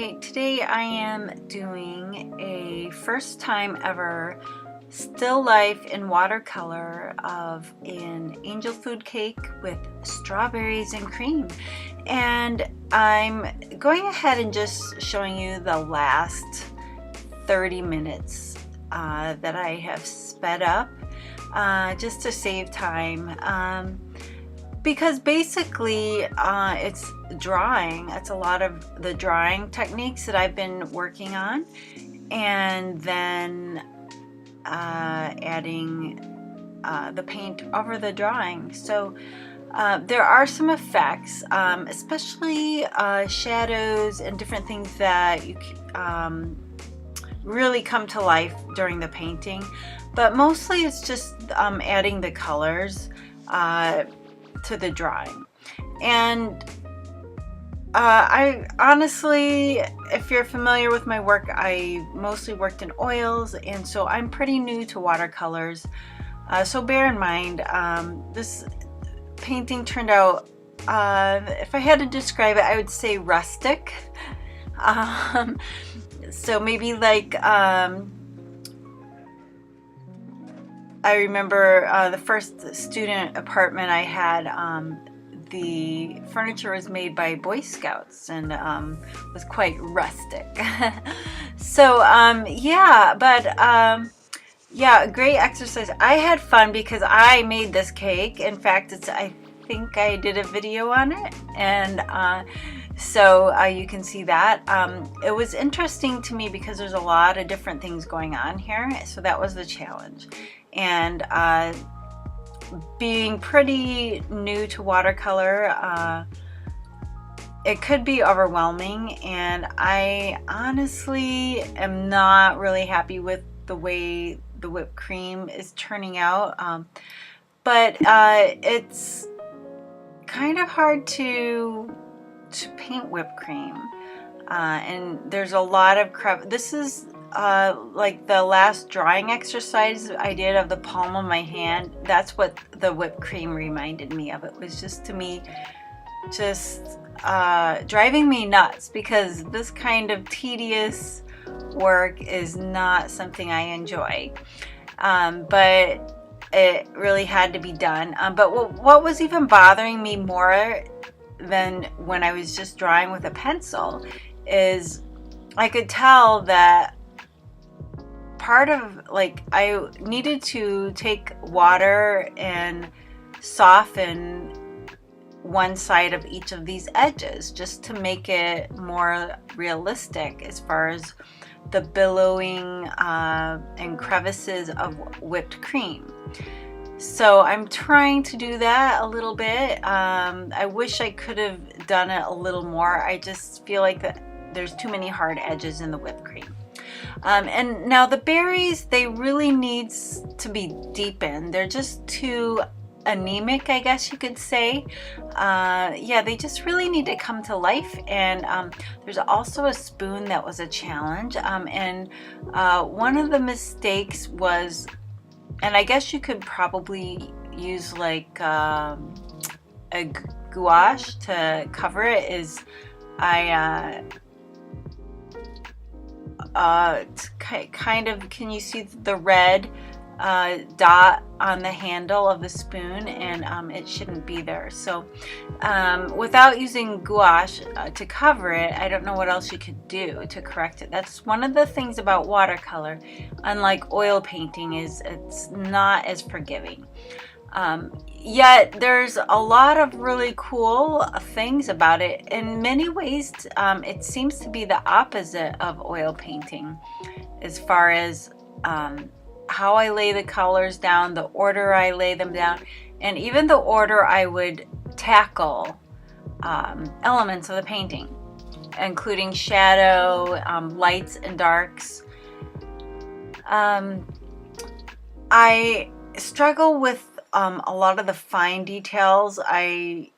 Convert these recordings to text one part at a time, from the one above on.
Hi, today I am doing a first time ever still life in watercolor of an angel food cake with strawberries and cream. And I'm going ahead and just showing you the last 30 minutes that I have sped up just to save time. Because basically it's drawing. It's a lot of the drawing techniques that I've been working on, and then adding the paint over the drawing. So there are some effects, especially shadows and different things that you really come to life during the painting, but mostly it's just adding the colors to the drawing. And I honestly, if you're familiar with my work, I mostly worked in oils, and so I'm pretty new to watercolors, so bear in mind this painting turned out, if I had to describe it, I would say rustic. So maybe like I remember the first student apartment I had, the furniture was made by Boy Scouts and was quite rustic. So yeah, but yeah, great exercise. I had fun because I made this cake. In fact, I think I did a video on it, and so you can see that. It was interesting to me because there's a lot of different things going on here, so that was the challenge. And being pretty new to watercolor, it could be overwhelming, and I honestly am not really happy with the way the whipped cream is turning out, but it's kind of hard to paint whipped cream, and there's a lot of this is like the last drawing exercise I did of the palm of my hand. That's what the whipped cream reminded me of. It was just, to me, just driving me nuts, because this kind of tedious work is not something I enjoy, but it really had to be done. But what was even bothering me more than when I was just drawing with a pencil is I could tell that part of, like, I needed to take water and soften one side of each of these edges just to make it more realistic as far as the billowing and crevices of whipped cream. So I'm trying to do that a little bit. I wish I could have done it a little more. I just feel like that there's too many hard edges in the whipped cream. And now the berries, they really need to be deepened. They're just too anemic, I guess you could say. Yeah, they just really need to come to life. And there's also a spoon that was a challenge. And one of the mistakes was, and I guess you could probably use like a gouache to cover it, is I kind of, can you see the red dot on the handle of the spoon? And it shouldn't be there. So without using gouache to cover it, I don't know what else you could do to correct it. That's one of the things about watercolor, unlike oil painting, is it's not as forgiving. Yet there's a lot of really cool things about it. In many ways, it seems to be the opposite of oil painting as far as how I lay the colors down, the order I lay them down, and even the order I would tackle elements of the painting, including shadow, lights and darks. I struggle with a lot of the fine details. I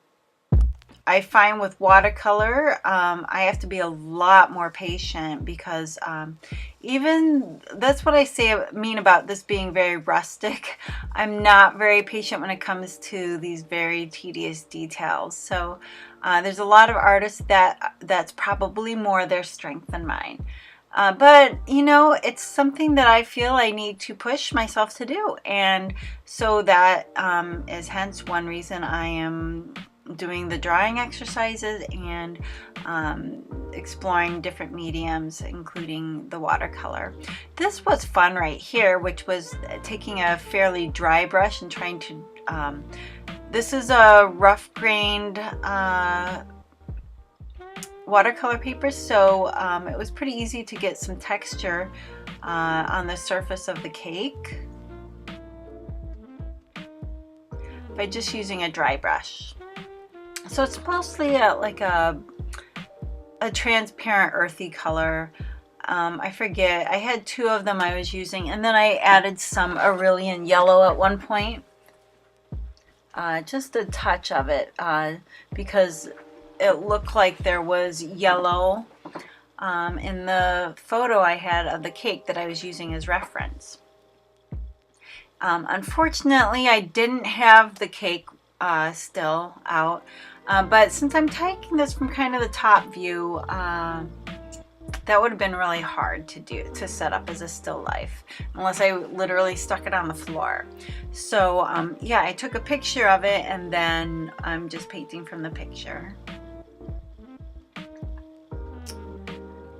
I find with watercolor, I have to be a lot more patient because even that's what I mean about this being very rustic. I'm not very patient when it comes to these very tedious details. So there's a lot of artists that's probably more their strength than mine. But you know, it's something that I feel I need to push myself to do, and so that is hence one reason I am doing the drawing exercises and exploring different mediums, including the watercolor. This was fun right here, which was taking a fairly dry brush and trying to this is a rough grained watercolor paper, so it was pretty easy to get some texture on the surface of the cake by just using a dry brush. So it's mostly like a transparent earthy color. I forget, I had two of them I was using, and then I added some Aurelian yellow at one point, just a touch of it, because it looked like there was yellow in the photo I had of the cake that I was using as reference. Unfortunately, I didn't have the cake still out, but since I'm taking this from kind of the top view, that would have been really hard to set up as a still life unless I literally stuck it on the floor. So yeah, I took a picture of it and then I'm just painting from the picture.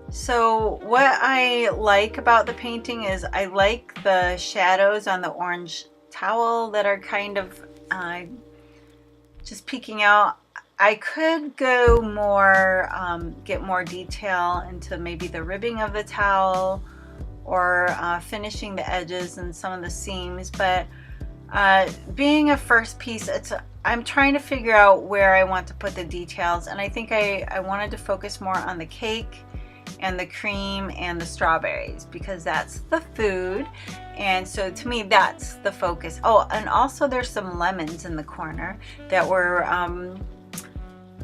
So what I like about the painting is I like the shadows on the orange towel that are kind of just peeking out. I could go more, get more detail into maybe the ribbing of the towel or finishing the edges and some of the seams, but being a first piece, I'm trying to figure out where I want to put the details, and I think I wanted to focus more on the cake and the cream and the strawberries because that's the food, and so to me that's the focus. Oh, and also there's some lemons in the corner that were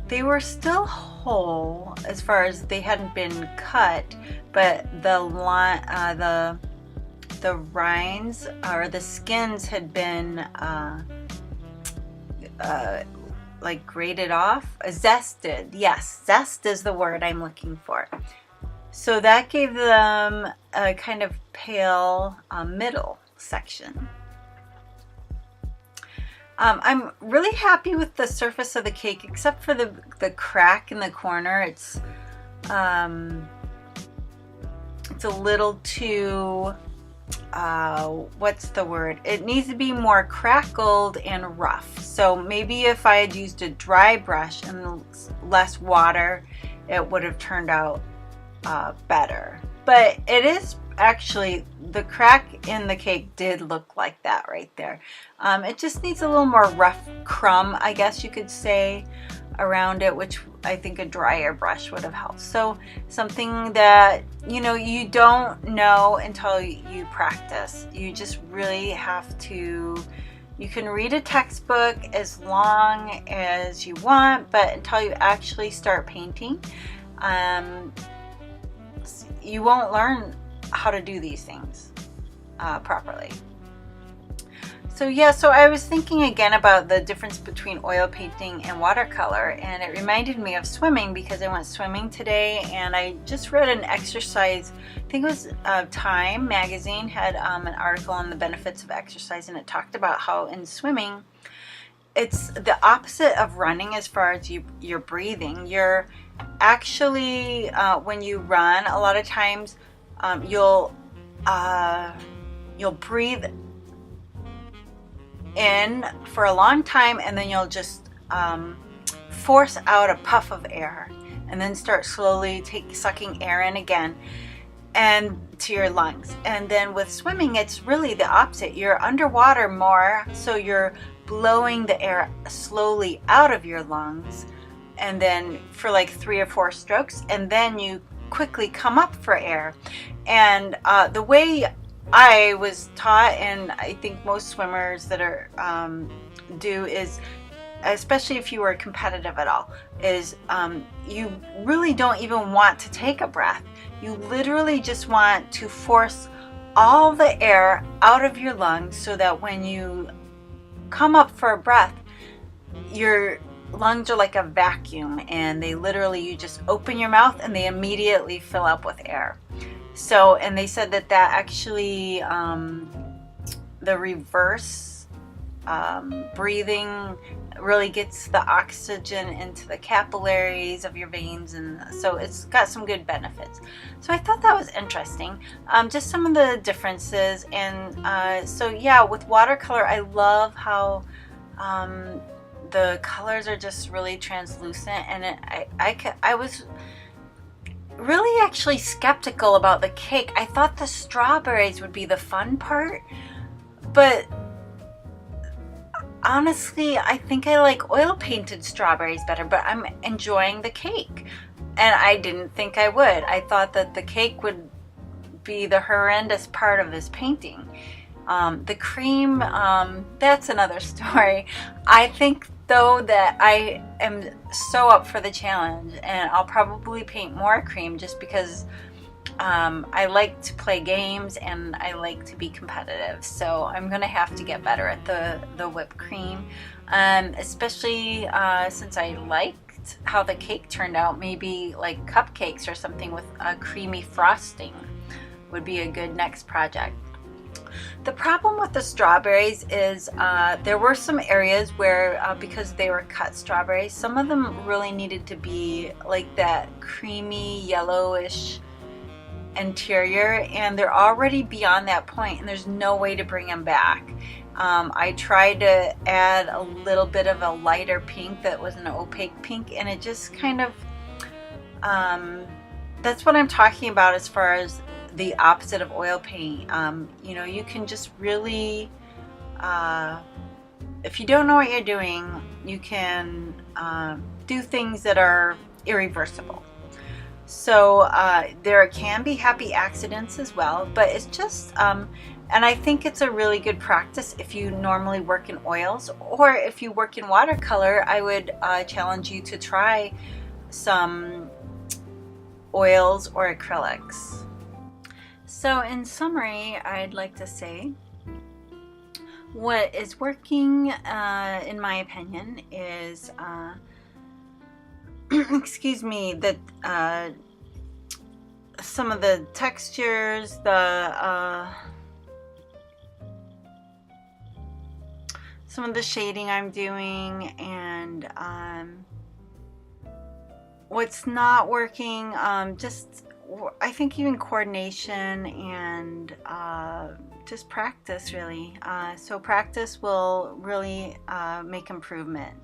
they were still whole as far as they hadn't been cut, but the rinds or the skins had been like grated off, zested. Yes, zest is the word I'm looking for. So that gave them a kind of pale middle section. I'm really happy with the surface of the cake, except for the crack in the corner. It's a little too, what's the word? It needs to be more crackled and rough. So maybe if I had used a dry brush and less water, it would have turned out better. But it is actually, the crack in the cake did look like that right there. It just needs a little more rough crumb, I guess you could say, around it, which I think a drier brush would have helped. So something that, you know, you don't know until you practice. You just really have to, you can read a textbook as long as you want, but until you actually start painting, you won't learn how to do these things properly. So yeah, so I was thinking again about the difference between oil painting and watercolor, and it reminded me of swimming because I went swimming today, and I just read an exercise, I think it was Time magazine had an article on the benefits of exercise, and it talked about how in swimming it's the opposite of running as far as your breathing. You're actually when you run, a lot of times you'll breathe in for a long time, and then you'll just force out a puff of air and then start slowly sucking air in again and to your lungs. And then with swimming, it's really the opposite. You're underwater more, so you're blowing the air slowly out of your lungs, and then for like 3 or 4 strokes, and then you quickly come up for air. And the way I was taught, and I think most swimmers that are do, is especially if you were competitive at all, is you really don't even want to take a breath. You literally just want to force all the air out of your lungs so that when you come up for a breath, your lungs are like a vacuum, and they literally, you just open your mouth and they immediately fill up with air. So, and they said that actually, the reverse breathing really gets the oxygen into the capillaries of your veins, and so it's got some good benefits. So I thought that was interesting, just some of the differences. And so yeah, with watercolor, I love how the colors are just really translucent, and I was really actually skeptical about the cake. I thought the strawberries would be the fun part, but honestly, I think I like oil painted strawberries better, but I'm enjoying the cake. And I didn't think I would. I thought that the cake would be the horrendous part of this painting. The cream, that's another story. I think though that I am so up for the challenge, and I'll probably paint more cream just because I like to play games and I like to be competitive. So I'm gonna have to get better at the whipped cream, especially since I liked how the cake turned out. Maybe like cupcakes or something with a creamy frosting would be a good next project. The problem with the strawberries is there were some areas where, because they were cut strawberries, some of them really needed to be like that creamy yellowish interior, and they're already beyond that point, and there's no way to bring them back. I tried to add a little bit of a lighter pink that was an opaque pink, and it just kind of, that's what I'm talking about as far as the opposite of oil paint. You know, you can just really, if you don't know what you're doing, you can do things that are irreversible. So there can be happy accidents as well, but it's just, and I think it's a really good practice if you normally work in oils, or if you work in watercolor, I would challenge you to try some oils or acrylics. So in summary, I'd like to say what is working, in my opinion, is excuse me, that some of the textures, some of the shading I'm doing, and what's not working, just I think even coordination and just practice, really. So practice will really make improvement.